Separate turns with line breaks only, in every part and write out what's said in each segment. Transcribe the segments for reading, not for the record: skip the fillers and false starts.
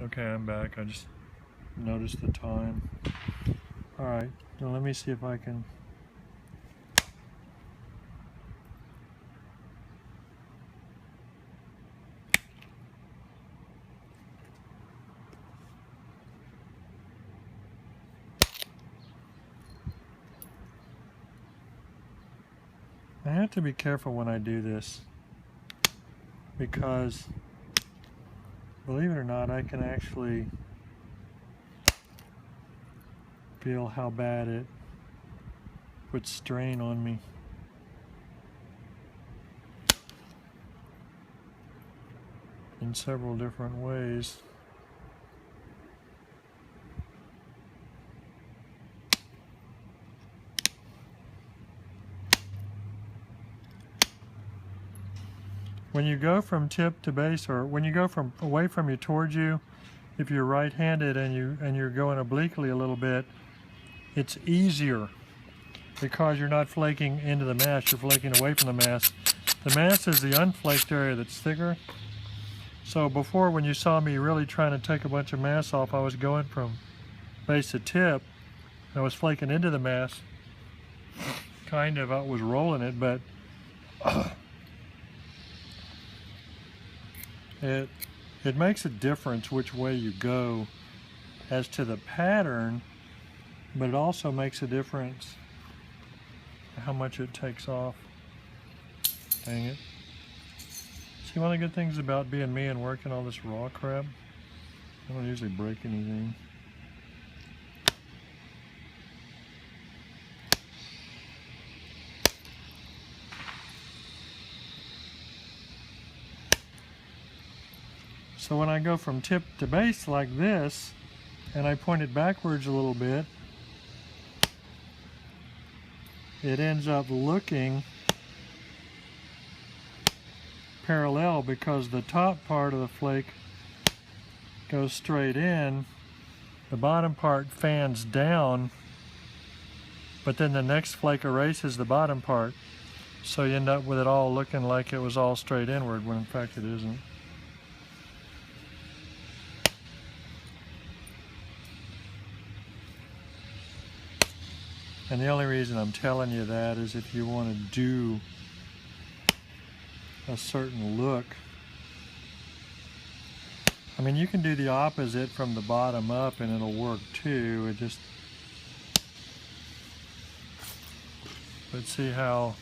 Okay, I'm back. I just noticed the time. Alright, now let me see if I can. I have to be careful when I do this because, believe it or not, I can actually feel how bad it puts strain on me. In several different ways. When you go from tip to base, or when you go from away from you towards you, if you're right-handed and you're going obliquely a little bit, it's easier because you're not flaking into the mass, you're flaking away from the mass. The mass is the unflaked area that's thicker. So before, when you saw me really trying to take a bunch of mass off, I was going from base to tip. I was flaking into the mass. Kind of, I was rolling it, but it makes a difference which way you go as to the pattern, but it also makes a difference how much it takes off. Dang it. See, one of the good things about being me and working all this raw crap, I don't usually break anything. So when I go from tip to base like this, and I point it backwards a little bit, it ends up looking parallel because the top part of the flake goes straight in, the bottom part fans down, but then the next flake erases the bottom part. So you end up with it all looking like it was all straight inward when in fact it isn't. And the only reason I'm telling you that is if you want to do a certain look. I mean, you can do the opposite from the bottom up and it'll work too. It just, but see how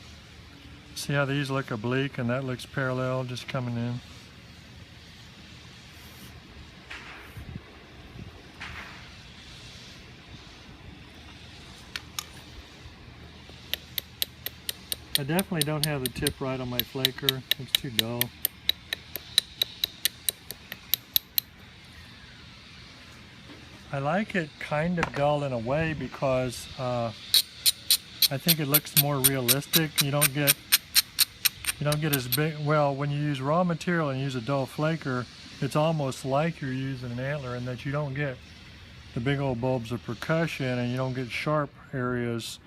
these look oblique and that looks parallel just coming in. I definitely don't have the tip right on my flaker. It's too dull. I like it kind of dull in a way because I think it looks more realistic. You don't get as big. Well, when you use raw material and use a dull flaker, it's almost like you're using an antler in that you don't get the big old bulbs of percussion and you don't get sharp areas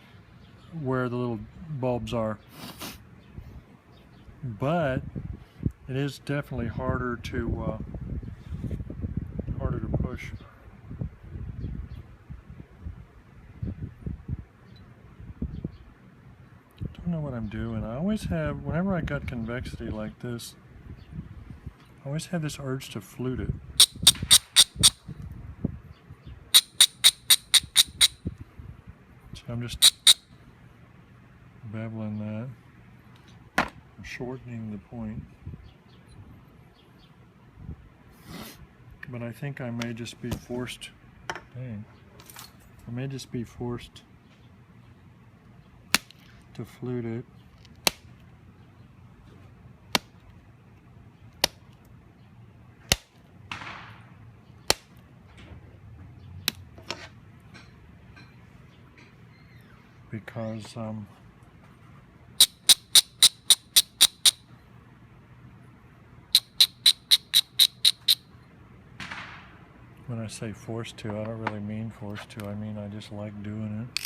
where the little bulbs are. But it is definitely harder to push. Don't know what I'm doing. I always have, whenever I got convexity like this, I always have this urge to flute it. So I'm just beveling that. I'm shortening the point. But I think I may just be forced, dang, I may just be forced to flute it. Because when I say forced to, I don't really mean forced to. I mean I just like doing it.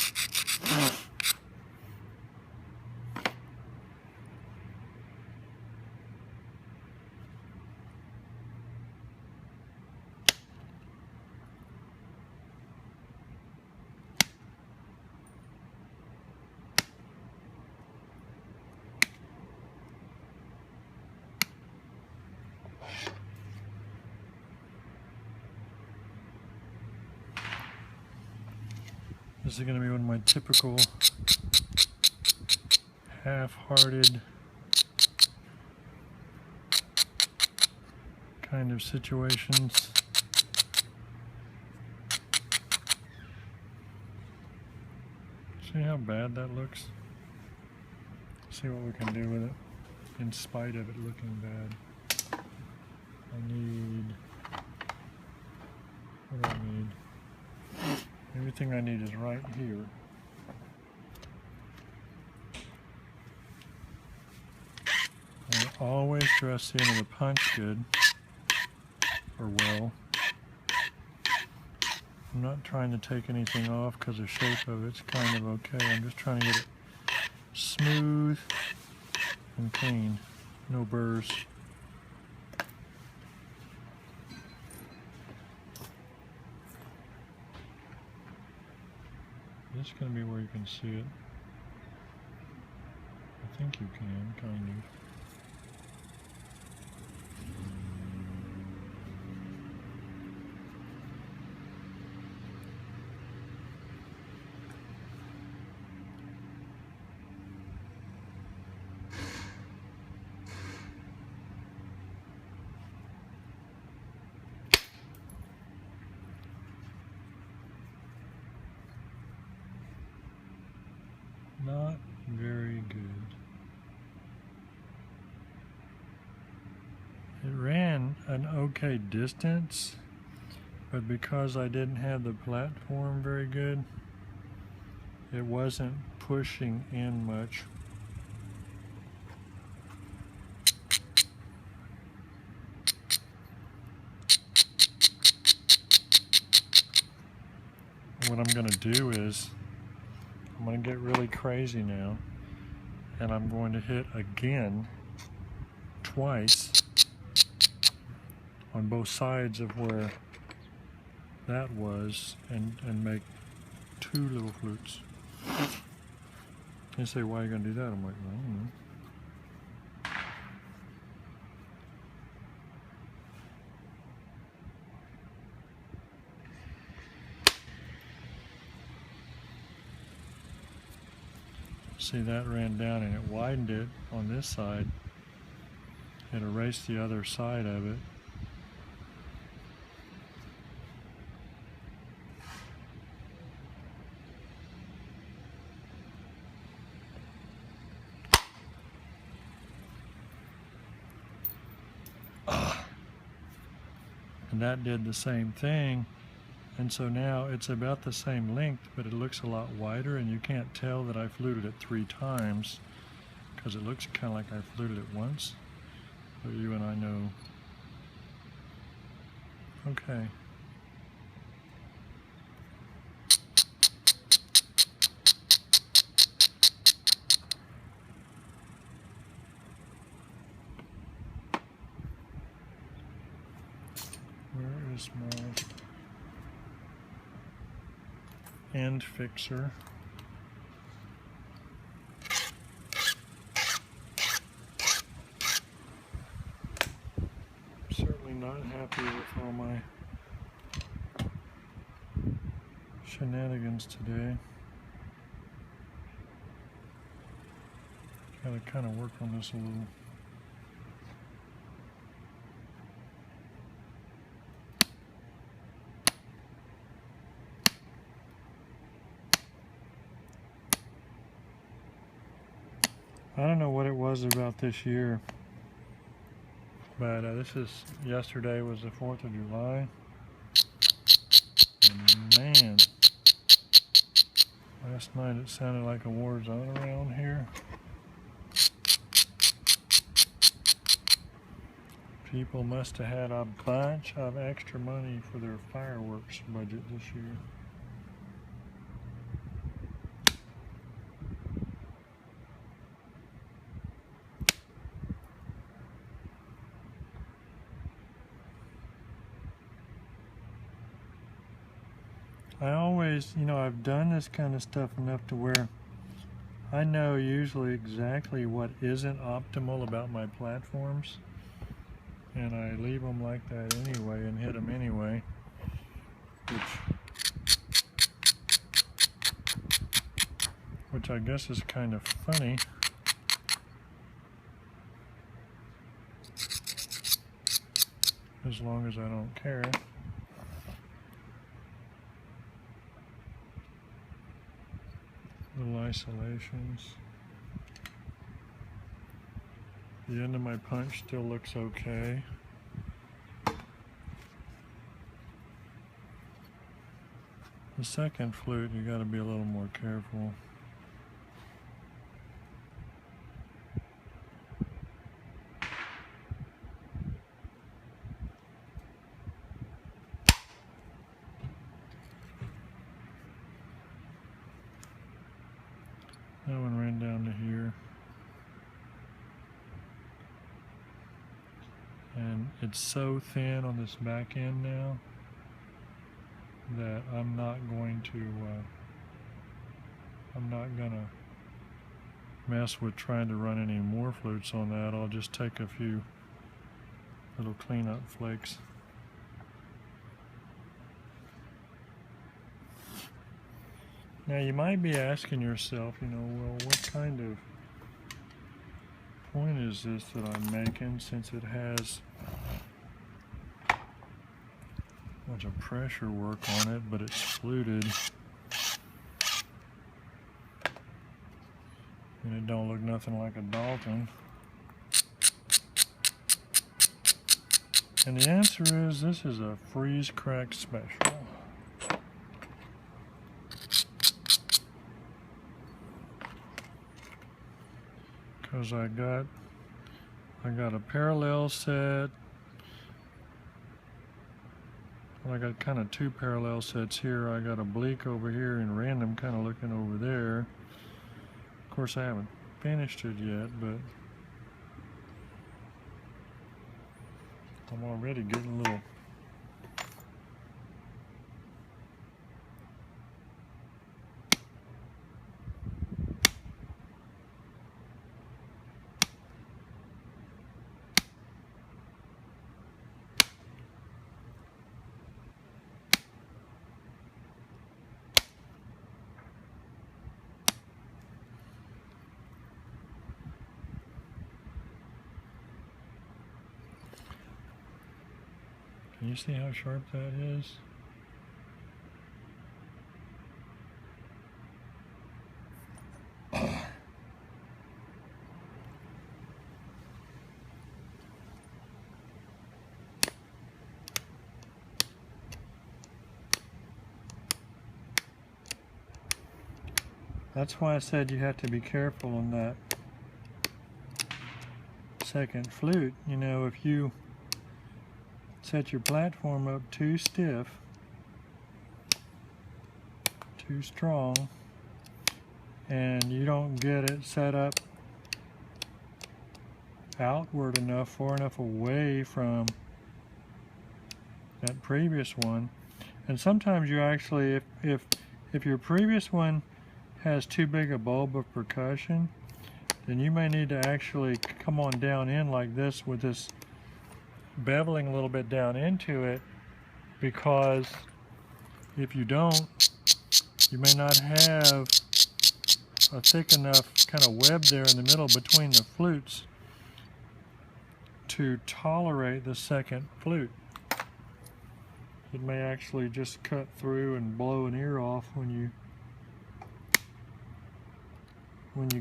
This is going to be one of my typical half-hearted kind of situations. See how bad that looks? See what we can do with it in spite of it looking bad. I need, what do I need? Everything I need is right here. I always dress the end of the punch good, or well. I'm not trying to take anything off because the shape of it's kind of okay. I'm just trying to get it smooth and clean, no burrs. This is going to be where you can see it. I think you can, kind of. Not very good. It ran an okay distance, but because I didn't have the platform very good, it wasn't pushing in much. What I'm going to do is I'm going to get really crazy now, and I'm going to hit again twice on both sides of where that was, and make two little flutes. You say, why are you going to do that? I'm like, well, I don't know. See, that ran down and it widened it on this side. It erased the other side of it. And that did the same thing. And so now it's about the same length, but it looks a lot wider, and you can't tell that I fluted it 3 times because it looks kind of like I fluted it once. But you and I know. Okay. Where is my end fixer? Certainly not happy with all my shenanigans today. Gotta kind of work on this a little. I don't know what it was about this year, but yesterday was the 4th of July, and man, last night it sounded like a war zone around here. People must have had a bunch of extra money for their fireworks budget this year. I always, I've done this kind of stuff enough to where I know usually exactly what isn't optimal about my platforms, and I leave them like that anyway and hit them anyway, which which I guess is kind of funny. As long as I don't care. Little isolations. The end of my punch still looks okay. The second flute, you got to be a little more careful. That one ran down to here. And it's so thin on this back end now that I'm not going to mess with trying to run any more flutes on that. I'll just take a few little cleanup flakes. Now you might be asking yourself, well, what kind of point is this that I'm making, since it has a bunch of pressure work on it, but it's fluted. And it don't look nothing like a Dalton. And the answer is, this is a freeze crack special. Because I got a parallel set. Well, I got kind of two parallel sets here. I got a bleak over here and random kind of looking over there. Of course, I haven't finished it yet, but I'm already getting a little Can you see how sharp that is? That's why I said you have to be careful on that second flute. If you set your platform up too stiff, too strong, and you don't get it set up outward enough, far enough away from that previous one. And sometimes you actually, if your previous one has too big a bulb of percussion, then you may need to actually come on down in like this, with this beveling a little bit down into it, because if you don't, you may not have a thick enough kind of web there in the middle between the flutes to tolerate the second flute. It may actually just cut through and blow an ear off when you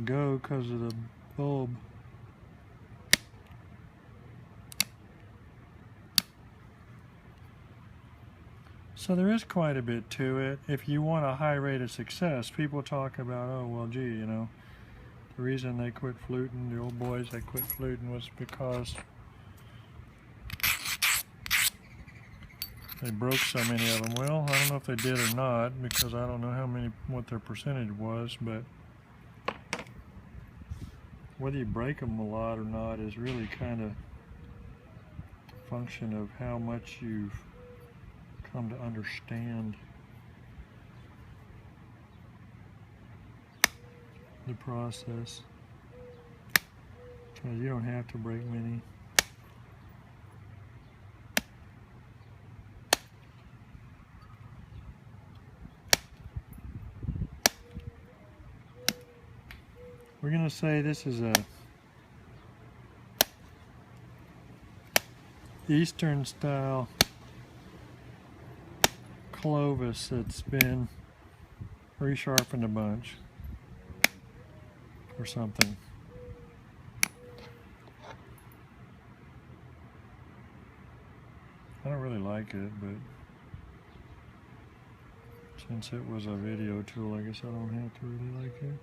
go, because of the bulb. So there is quite a bit to it. If you want a high rate of success, people talk about, oh, well, gee, the reason they quit fluting, the old boys, they quit fluting, was because they broke so many of them. Well, I don't know if they did or not, because I don't know what their percentage was, but whether you break them a lot or not is really kind of a function of how much you've come to understand the process. Because you don't have to break many. We're going to say this is a Eastern style Clovis that's been resharpened a bunch or something. I don't really like it, but since it was a video tool, I guess I don't have to really like it.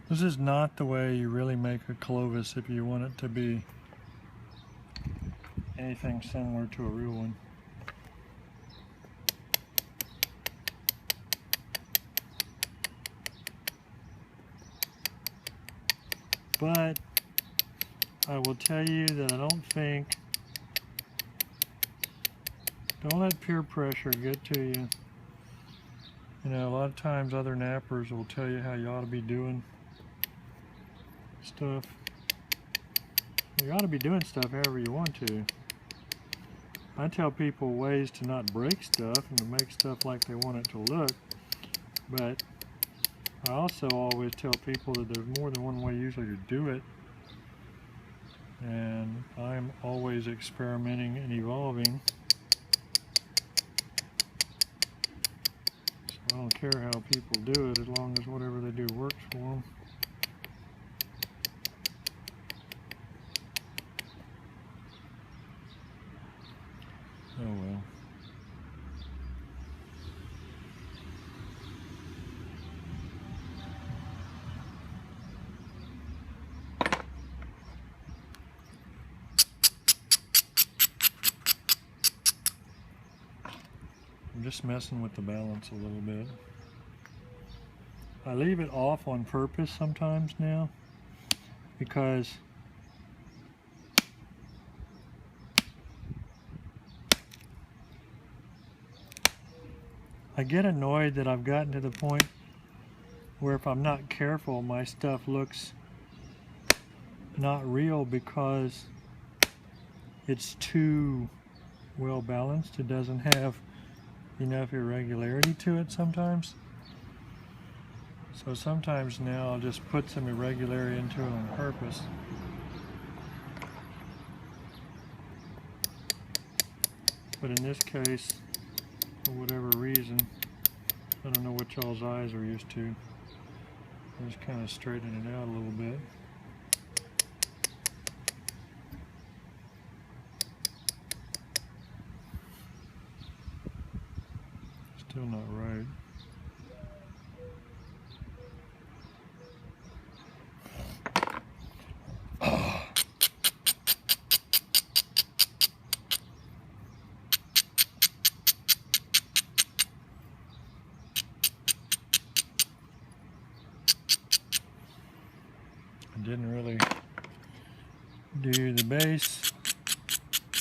This is not the way you really make a Clovis if you want it to be anything similar to a real one. But I will tell you that I don't think, don't let peer pressure get to you. You know, a lot of times other nappers will tell you how you ought to be doing stuff. You ought to be doing stuff however you want to. I tell people ways to not break stuff and to make stuff like they want it to look, but I also always tell people that there's more than one way usually to do it, and I'm always experimenting and evolving, so I don't care how people do it as long as whatever they do works for them. Oh well. I'm just messing with the balance a little bit. I leave it off on purpose sometimes now because I get annoyed that I've gotten to the point where if I'm not careful, my stuff looks not real because it's too well balanced. It doesn't have enough irregularity to it sometimes. So sometimes now I'll just put some irregularity into it on purpose. But in this case, for whatever reason, I don't know what y'all's eyes are used to. I'm just kind of straightening it out a little bit. Still not right. I didn't really do the base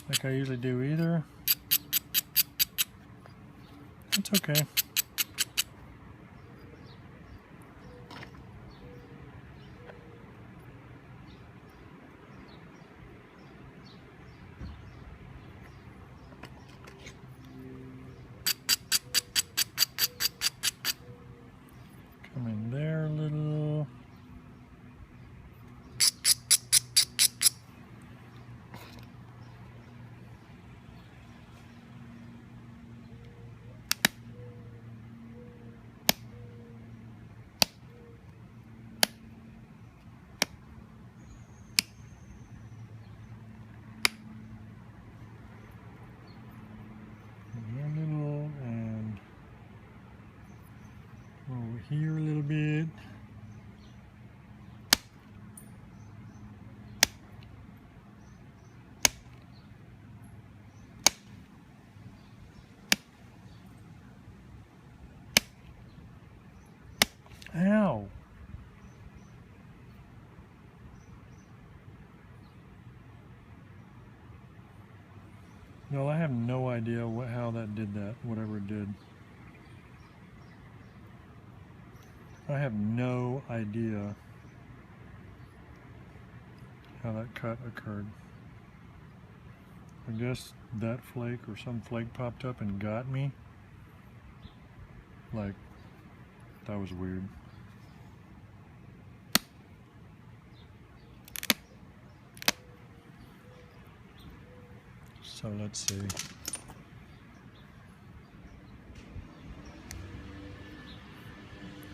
like I usually do either. It's okay. Come in there a little. And over here a little bit. Ow. No, I have no idea how that did that, whatever it did. I have no idea how that cut occurred. I guess that flake or some flake popped up and got me. Like, that was weird. So let's see.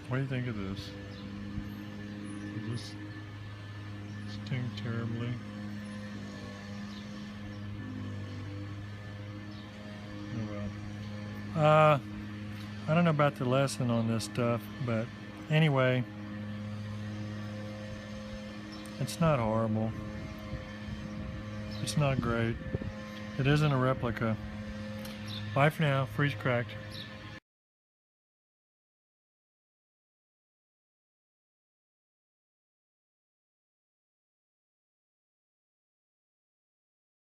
What do you think of this? Does this sting terribly? Oh well. I don't know about the lesson on this stuff, but anyway, it's not horrible. It's not great. It isn't a replica. Bye for now. Freeze cracked.